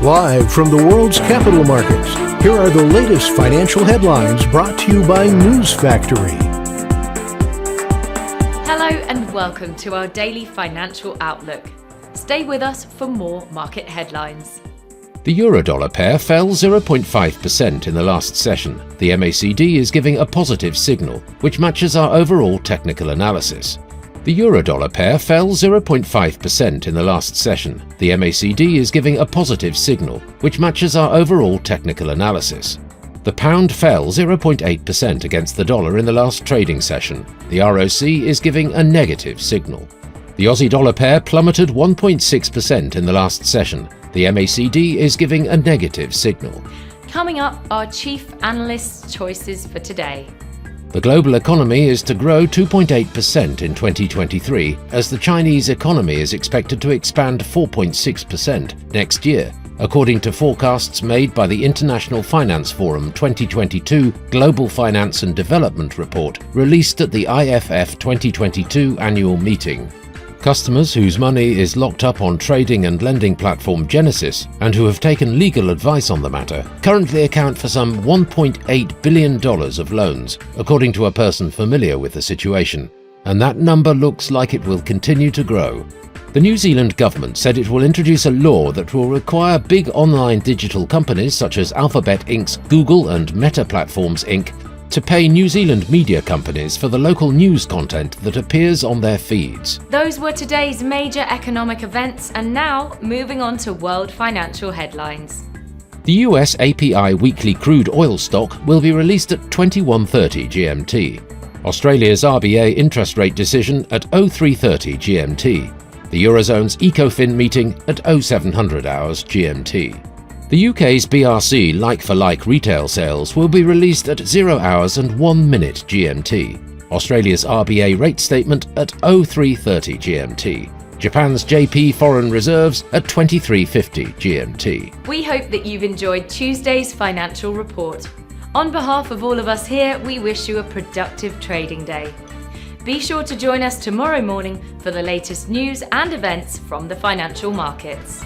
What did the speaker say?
Live from the world's capital markets, here are the latest financial headlines brought to you by News Factory. Hello and welcome to our daily financial outlook. Stay with us for more market headlines. The euro-dollar pair fell 0.5% in the last session. The MACD is giving a positive signal, which matches our overall technical analysis. The euro-dollar pair fell 0.5% in the last session. The MACD is giving a positive signal, which matches our overall technical analysis. The pound fell 0.8% against the dollar in the last trading session. The ROC is giving a negative signal. The Aussie-dollar pair plummeted 1.6% in the last session. The MACD is giving a negative signal. Coming up, our chief analyst's choices for today. The global economy is to grow 2.8% in 2023, as the Chinese economy is expected to expand 4.6% next year, according to forecasts made by the International Finance Forum 2022 Global Finance and Development Report released at the IFF 2022 annual meeting. Customers whose money is locked up on trading and lending platform Genesis and who have taken legal advice on the matter currently account for some $1.8 billion of loans, according to a person familiar with the situation. And that number looks like it will continue to grow. The New Zealand government said it will introduce a law that will require big online digital companies such as Alphabet Inc.'s Google and Meta Platforms Inc. to pay New Zealand media companies for the local news content that appears on their feeds. Those were today's major economic events, and now moving on to world financial headlines. The US API weekly crude oil stock will be released at 21:30 GMT. Australia's RBA interest rate decision at 03:30 GMT. The Eurozone's ECOFIN meeting at 0700 hours GMT. The UK's BRC like-for-like retail sales will be released at 0 hours and 1 minute GMT. Australia's RBA rate statement at 03:30 GMT. Japan's JP foreign reserves at 23:50 GMT. We hope that you've enjoyed Tuesday's financial report. On behalf of all of us here, we wish you a productive trading day. Be sure to join us tomorrow morning for the latest news and events from the financial markets.